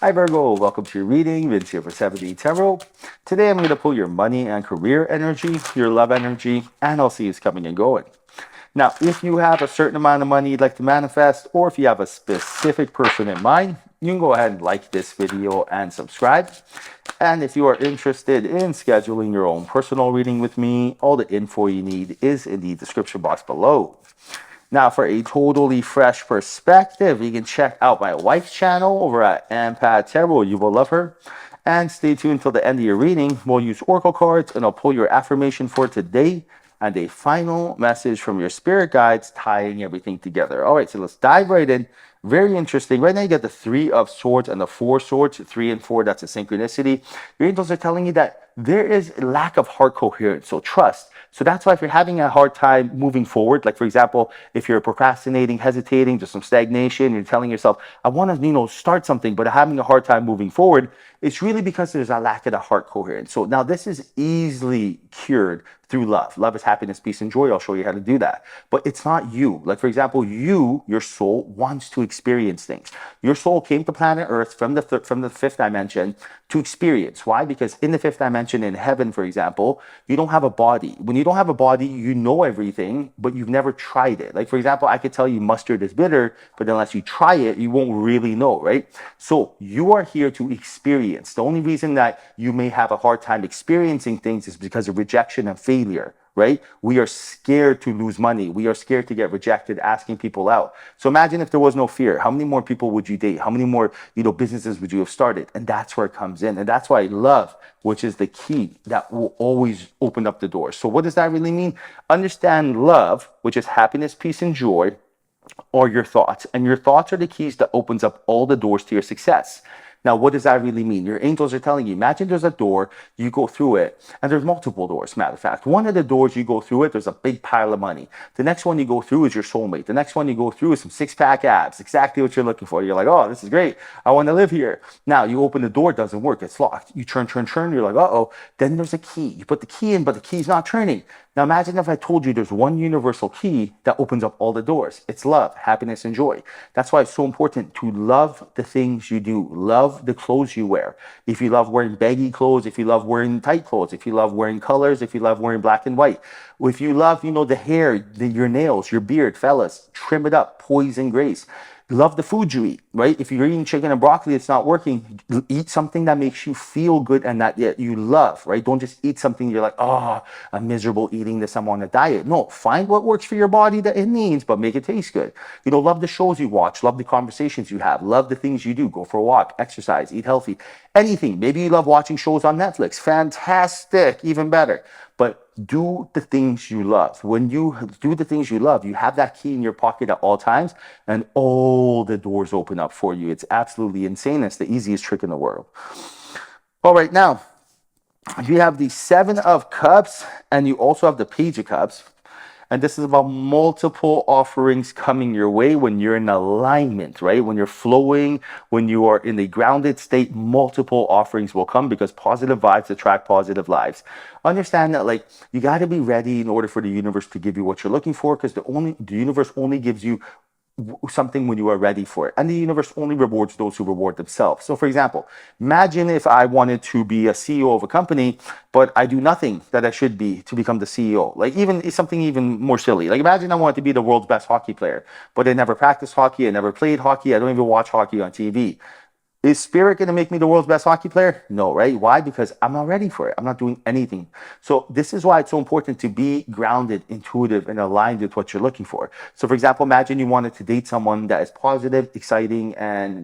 Hi Virgo, welcome to your reading. Vince here for 7D Tarot. Today I'm going to pull your money and career energy, your love energy, and I'll see who's coming and going. Now, if you have a certain amount of money you'd like to manifest, or if you have a specific person in mind, you can go ahead and like this video and subscribe. And if you are interested in scheduling your own personal reading with me, all the info you need is in the description box below. Now, for a totally fresh perspective, you can check out my wife's channel over at Ampad Tarot. You will love her. And stay tuned till the end of your reading. We'll use oracle cards, and I'll pull your affirmation for today and a final message from your spirit guides tying everything together. All right, so let's dive right in. Very interesting. Right now, you got the Three of Swords and the Four Swords. 3 and 4, that's a synchronicity. Your angels are telling you that there is a lack of heart coherence, so trust. So that's why if you're having a hard time moving forward, like for example, if you're procrastinating, hesitating, just some stagnation, you're telling yourself, I want to, start something, but having a hard time moving forward, it's really because there's a lack of the heart coherence. So now this is easily cured through love. Love is happiness, peace, and joy. I'll show you how to do that. But it's not you. Like for example, your soul wants to experience things. Your soul came to planet Earth from the fifth dimension to experience. Why? Because in the fifth dimension, in heaven, for example, you don't have a body. When you don't have a body, you know everything, but you've never tried it. Like for example, I could tell you mustard is bitter, but unless you try it, you won't really know, right? So you are here to experience. The only reason that you may have a hard time experiencing things is because of rejection and failure, right? We are scared to lose money. We are scared to get rejected, asking people out. So imagine if there was no fear. How many more people would you date? How many more, businesses would you have started? And that's where it comes in. And that's why love, which is the key that will always open up the door. So what does that really mean? Understand love, which is happiness, peace, and joy, are your thoughts. And your thoughts are the keys that opens up all the doors to your success. Now, what does that really mean? Your angels are telling you, imagine there's a door, you go through it, and there's multiple doors, matter of fact. One of the doors, you go through it, there's a big pile of money. The next one you go through is your soulmate. The next one you go through is some six-pack abs, exactly what you're looking for. You're like, oh, this is great. I want to live here. Now, you open the door, it doesn't work, it's locked. You turn, you're like, uh-oh. Then there's a key. You put the key in, but the key's not turning. Now imagine if I told you there's one universal key that opens up all the doors. It's love, happiness, and joy. That's why it's so important to love the things you do. Love the clothes you wear. If you love wearing baggy clothes, if you love wearing tight clothes, if you love wearing colors, if you love wearing black and white. If you love, the hair, your nails, your beard, fellas, trim it up, poise and grace. Love the food you eat, right? If you're eating chicken and broccoli, it's not working. Eat something that makes you feel good and that you love, right? Don't just eat something you're like, oh, I'm miserable eating this, I'm on a diet. No, find what works for your body that it needs, but make it taste good. Love the shows you watch, love the conversations you have, love the things you do. Go for a walk, exercise, eat healthy, anything. Maybe you love watching shows on Netflix. Fantastic, even better. But do the things you love. When you do the things you love, you have that key in your pocket at all times, and all the doors open up for you. It's absolutely insane. It's the easiest trick in the world. All right, now you have the Seven of Cups, and you also have the Page of Cups. And this is about multiple offerings coming your way when you're in alignment, right? When you're flowing, when you are in a grounded state, multiple offerings will come because positive vibes attract positive lives. Understand that, you got to be ready in order for the universe to give you what you're looking for, because the universe only gives you something when you are ready for it. And the universe only rewards those who reward themselves. So for example, imagine if I wanted to be a CEO of a company, but I do nothing that I should be to become the CEO. Even something even more silly. Imagine I wanted to be the world's best hockey player, but I never practiced hockey, I never played hockey, I don't even watch hockey on TV. Is spirit going to make me the world's best hockey player? No, right? Why? Because I'm not ready for it. I'm not doing anything. So this is why it's so important to be grounded, intuitive, and aligned with what you're looking for. So for example, imagine you wanted to date someone that is positive, exciting, and,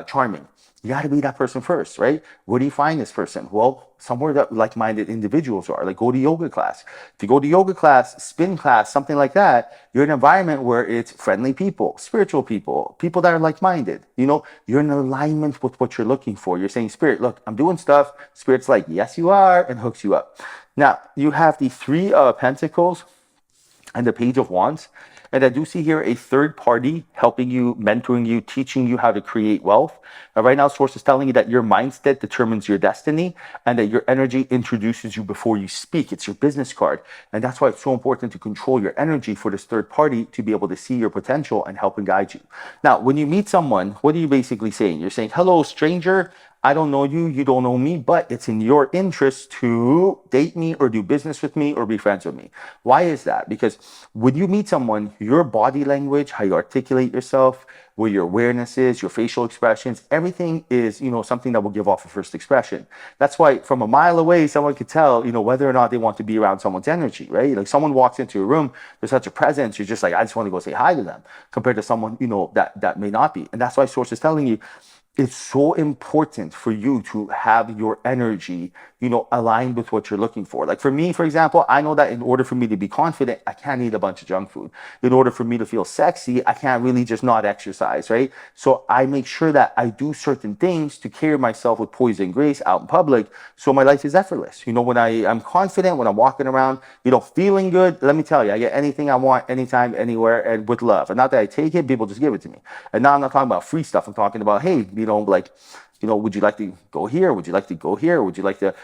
charming. You got to be that person first, right? Where do you find this person? Well, somewhere that like-minded individuals are. Go to yoga class. If you go to yoga class, spin class, something like that, you're in an environment where it's friendly people, spiritual people, people that are like-minded. You're in alignment with what you're looking for. You're saying, Spirit, look, I'm doing stuff. Spirit's like, yes, you are, and hooks you up. Now, you have the Three of Pentacles and the Page of Wands. And I do see here a third party helping you, mentoring you, teaching you how to create wealth. Right now, source is telling you that your mindset determines your destiny and that your energy introduces you before you speak. It's your business card. And that's why it's so important to control your energy for this third party to be able to see your potential and help and guide you. Now, when you meet someone, what are you basically saying? You're saying, hello, stranger. I don't know you, you don't know me, but it's in your interest to date me or do business with me or be friends with me. Why is that? Because when you meet someone, your body language, how you articulate yourself, where your awareness is, your facial expressions, everything is, something that will give off a first expression. That's why from a mile away, someone could tell, whether or not they want to be around someone's energy, right? Like someone walks into a room, there's such a presence, you're just like, I just want to go say hi to them, compared to someone, that may not be. And that's why source is telling you, it's so important for you to have your energy, aligned with what you're looking for. Like for me, for example, I know that in order for me to be confident, I can't eat a bunch of junk food. In order for me to feel sexy, I can't really just not exercise, right? So I make sure that I do certain things to carry myself with poise and grace out in public, so my life is effortless. When I'm confident, when I'm walking around, feeling good, let me tell you, I get anything I want, anytime, anywhere, and with love. And not that I take it, people just give it to me. And now I'm not talking about free stuff. I'm talking about, hey, like, would you like to go here? Would you like to go here? Would you like to,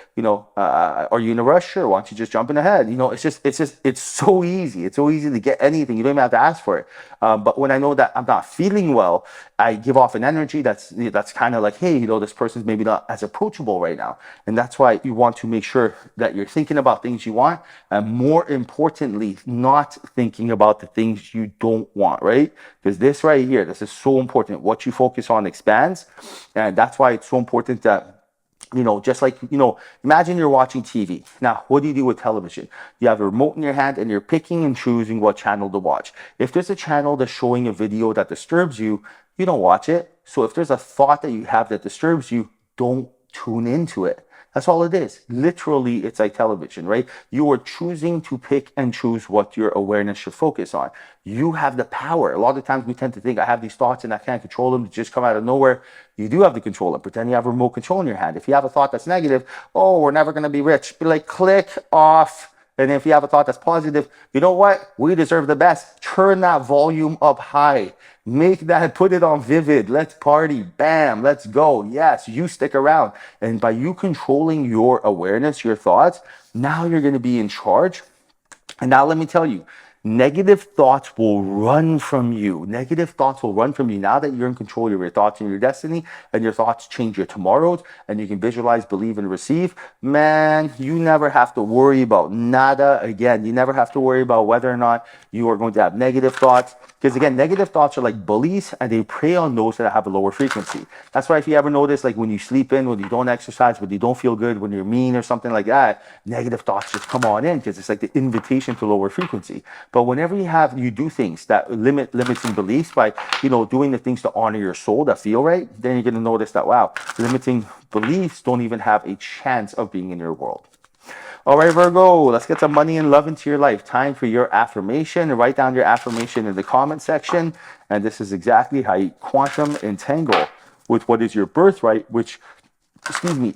are you in a rush? Sure. Why don't you just jump in ahead? It's so easy. It's so easy to get anything. You don't even have to ask for it. But when I know that I'm not feeling well, I give off an energy that's kind of like, hey, this person's maybe not as approachable right now. And that's why you want to make sure that you're thinking about things you want, and more importantly, not thinking about the things you don't want, right? Because this right here, this is so important. What you focus on expands. And that's why it's so important that, just like, imagine you're watching TV. Now, what do you do with television? You have a remote in your hand and you're picking and choosing what channel to watch. If there's a channel that's showing a video that disturbs you, you don't watch it. So if there's a thought that you have that disturbs you, don't tune into it. That's all it is. Literally, it's like television, right? You are choosing to pick and choose what your awareness should focus on. You have the power. A lot of times we tend to think, I have these thoughts and I can't control them. They just come out of nowhere. You do have the control. Pretend you have a remote control in your hand. If you have a thought that's negative, oh, we're never going to be rich, be like, click off. And if you have a thought that's positive, you know what? We deserve the best. Turn that volume up high. Put it on vivid. Let's party. Bam. Let's go. Yes, you stick around. And by you controlling your awareness, your thoughts, now you're going to be in charge. And now let me tell you, negative thoughts will run from you. Negative thoughts will run from you now that you're in control of your thoughts and your destiny, and your thoughts change your tomorrows, and you can visualize, believe, and receive. Man, you never have to worry about nada again. You never have to worry about whether or not you are going to have negative thoughts. Because again, negative thoughts are like bullies, and they prey on those that have a lower frequency. That's why if you ever notice, like when you sleep in, when you don't exercise, when you don't feel good, when you're mean or something like that, negative thoughts just come on in, because it's like the invitation to lower frequency. But whenever you do things that limiting beliefs by, doing the things to honor your soul that feel right, then you're going to notice that, wow, limiting beliefs don't even have a chance of being in your world. All right, Virgo, let's get some money and love into your life. Time for your affirmation. Write down your affirmation in the comment section. And this is exactly how you quantum entangle with what is your birthright, which,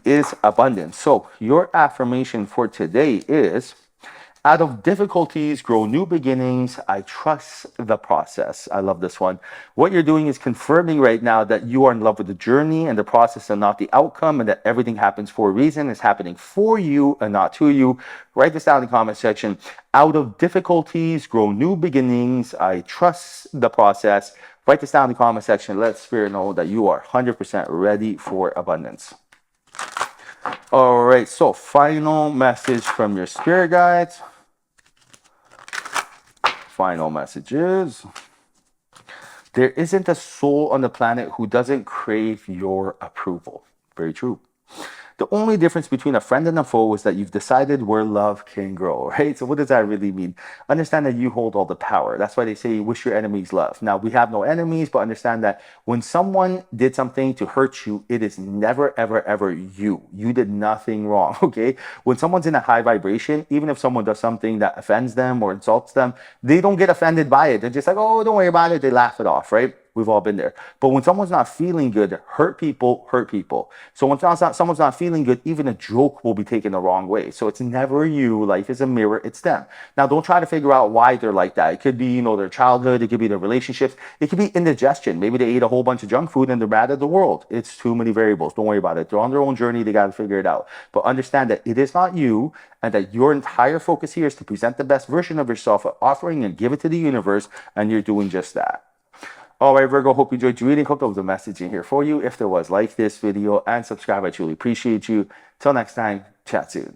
is abundance. So your affirmation for today is, out of difficulties grow new beginnings. I trust the process. I love this one. What you're doing is confirming right now that you are in love with the journey and the process and not the outcome, and that everything happens for a reason. It's happening for you and not to you. Write this down in the comment section. Out of difficulties grow new beginnings. I trust the process. Write this down in the comment section. Let Spirit know that you are 100% ready for abundance. All right, so final message from your spirit guides. Final messages. There isn't a soul on the planet who doesn't crave your approval. Very true. The only difference between a friend and a foe is that you've decided where love can grow, right? So what does that really mean? Understand that you hold all the power. That's why they say wish your enemies love. Now, we have no enemies, but understand that when someone did something to hurt you, it is never, ever, ever you. You did nothing wrong, okay? When someone's in a high vibration, even if someone does something that offends them or insults them, they don't get offended by it. They're just like, oh, don't worry about it. They laugh it off, right? We've all been there. But when someone's not feeling good, hurt people hurt people. So when someone's not feeling good, even a joke will be taken the wrong way. So it's never you. Life is a mirror. It's them. Now, don't try to figure out why they're like that. It could be, their childhood. It could be their relationships. It could be indigestion. Maybe they ate a whole bunch of junk food and they're mad at the world. It's too many variables. Don't worry about it. They're on their own journey. They got to figure it out. But understand that it is not you, and that your entire focus here is to present the best version of yourself, offering and give it to the universe, and you're doing just that. All right, Virgo, hope you enjoyed your reading. Hope there was a message in here for you. If there was, like this video and subscribe. I truly appreciate you. Till next time, chat soon.